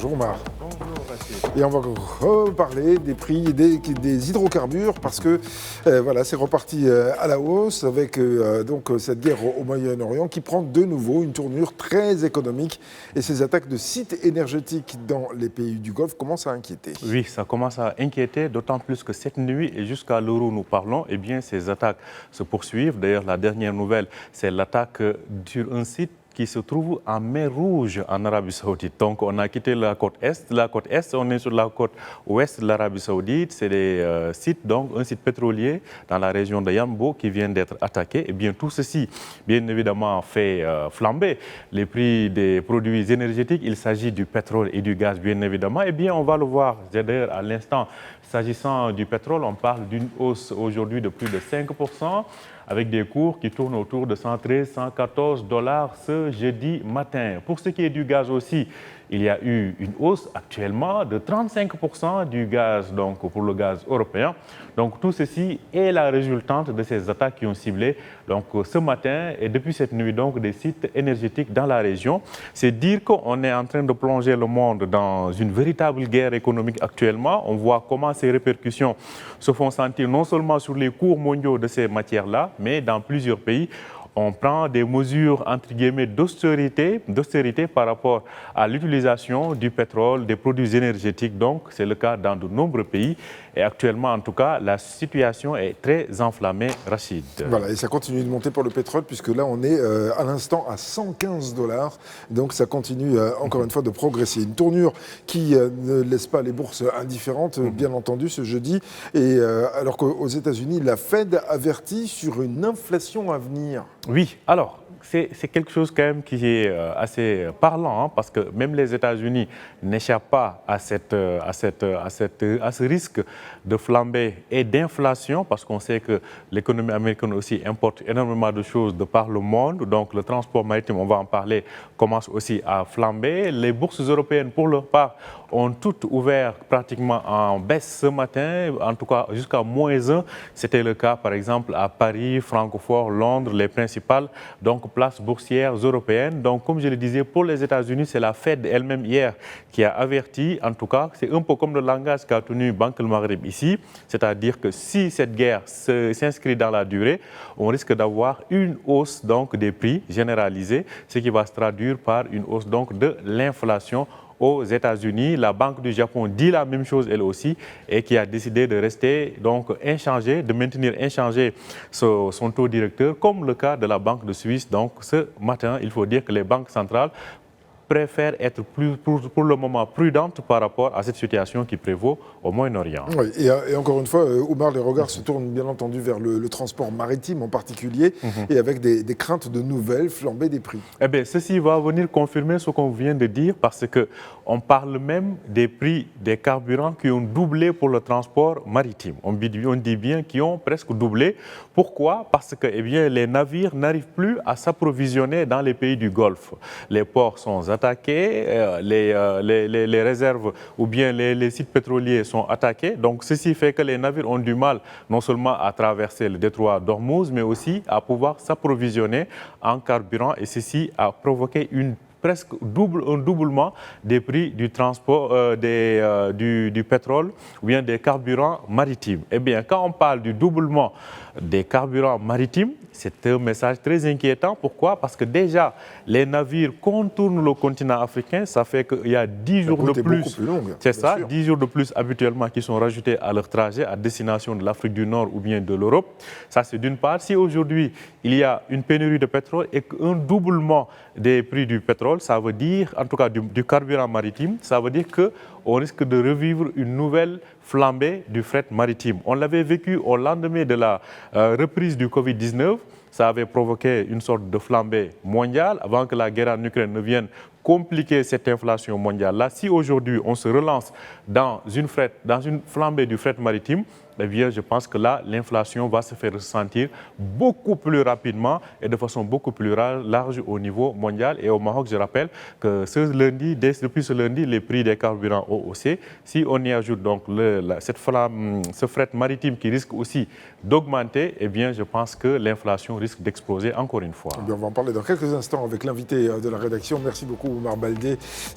Bonjour Omar. Bonjour Rachid. Et on va reparler des prix des hydrocarbures parce que voilà, c'est reparti à la hausse avec donc cette guerre au Moyen-Orient qui prend de nouveau une tournure très économique et ces attaques de sites énergétiques dans les pays du Golfe commencent à inquiéter. Oui, ça commence à inquiéter, d'autant plus que cette nuit et jusqu'à l'heure où nous parlons, eh bien, ces attaques se poursuivent. D'ailleurs, la dernière nouvelle, c'est l'attaque sur un site qui se trouve en mer Rouge, en Arabie Saoudite. Donc, on a quitté la côte Est. La côte Est, on est sur la côte Ouest de l'Arabie Saoudite. C'est des sites, donc un site pétrolier dans la région de Yambo qui vient d'être attaqué. Et bien, tout ceci, bien évidemment, fait flamber les prix des produits énergétiques. Il s'agit du pétrole et du gaz, bien évidemment. Et bien, on va le voir, d'ailleurs, à l'instant, s'agissant du pétrole, on parle d'une hausse aujourd'hui de plus de 5%. Avec des cours qui tournent autour de 113, 114 $ ce jeudi matin. Pour ce qui est du gaz aussi, il y a eu une hausse actuellement de 35% du gaz donc pour le gaz européen. Donc tout ceci est la résultante de ces attaques qui ont ciblé donc ce matin et depuis cette nuit donc des sites énergétiques dans la région. C'est dire qu'on est en train de plonger le monde dans une véritable guerre économique actuellement. On voit comment ces répercussions se font sentir non seulement sur les cours mondiaux de ces matières-là, mais dans plusieurs pays. On prend des mesures, entre guillemets, d'austérité par rapport à l'utilisation du pétrole, des produits énergétiques. Donc, c'est le cas dans de nombreux pays. Et actuellement, en tout cas, la situation est très enflammée, Rachid. Voilà, et ça continue de monter pour le pétrole, puisque là, on est à l'instant à 115 $. Donc, ça continue encore une fois de progresser. Une tournure qui ne laisse pas les bourses indifférentes, bien entendu, ce jeudi. Et alors qu'aux États-Unis, la Fed avertit sur une inflation à venir. Oui, alors, c'est quelque chose quand même qui est assez parlant, hein, parce que même les États-Unis n'échappent pas à ce risque de flambée et d'inflation, parce qu'on sait que l'économie américaine aussi importe énormément de choses de par le monde. Donc le transport maritime, on va en parler, commence aussi à flamber. Les bourses européennes, pour leur part, ont toutes ouvert pratiquement en baisse ce matin, en tout cas jusqu'à -1. C'était le cas par exemple à Paris, Francfort, Londres, les principales donc places boursières européennes. Donc comme je le disais, pour les États-Unis, c'est la Fed elle-même hier qui a averti, en tout cas, c'est un peu comme le langage qu'a tenu Banque El Maghreb ici, c'est-à-dire que si cette guerre s'inscrit dans la durée, on risque d'avoir une hausse donc des prix généralisée, ce qui va se traduire par une hausse donc de l'inflation aux États-Unis. La Banque du Japon dit la même chose elle aussi et qui a décidé de rester donc inchangé, de maintenir inchangé son taux directeur, comme le cas de la Banque de Suisse. Donc ce matin, il faut dire que les banques centrales préfèrent être pour le moment prudentes par rapport à cette situation qui prévaut au Moyen-Orient. Oui, et encore une fois, Omar, les regards se tournent bien entendu vers le transport maritime en particulier, et avec des craintes de nouvelles flambées des prix. Eh bien, ceci va venir confirmer ce qu'on vient de dire, parce qu'on parle même des prix des carburants qui ont doublé pour le transport maritime. On dit bien qu'ils ont presque doublé. Pourquoi? Parce que les navires n'arrivent plus à s'approvisionner dans les pays du Golfe. Les ports sont attaqués, les réserves ou bien les sites pétroliers sont attaqués. Donc ceci fait que les navires ont du mal non seulement à traverser le détroit d'Ormuz, mais aussi à pouvoir s'approvisionner en carburant, et ceci a provoqué presque un doublement des prix du transport du pétrole ou bien des carburants maritimes. Eh bien, quand on parle du doublement des carburants maritimes, c'est un message très inquiétant. Pourquoi? Parce que déjà, les navires contournent le continent africain. Ça fait qu'il y a 10 jours de plus. C'est ça, 10 jours de plus habituellement qui sont rajoutés à leur trajet à destination de l'Afrique du Nord ou bien de l'Europe. Ça, c'est d'une part. Si aujourd'hui, il y a une pénurie de pétrole et un doublement des prix du pétrole, ça veut dire, en tout cas du carburant maritime, ça veut dire qu'on risque de revivre une nouvelle flambée du fret maritime. On l'avait vécu au lendemain de la reprise du Covid-19. Ça avait provoqué une sorte de flambée mondiale avant que la guerre en Ukraine ne vienne compliquer cette inflation mondiale-là. Si aujourd'hui on se relance dans une flambée du fret maritime, eh bien, je pense que là, l'inflation va se faire ressentir beaucoup plus rapidement et de façon beaucoup plus large au niveau mondial. Et au Maroc, je rappelle que depuis ce lundi, les prix des carburants ont haussé. Si on y ajoute donc ce fret maritime qui risque aussi d'augmenter, eh bien, je pense que l'inflation risque d'exploser encore une fois. Eh bien, on va en parler dans quelques instants avec l'invité de la rédaction. Merci beaucoup, Omar Baldé.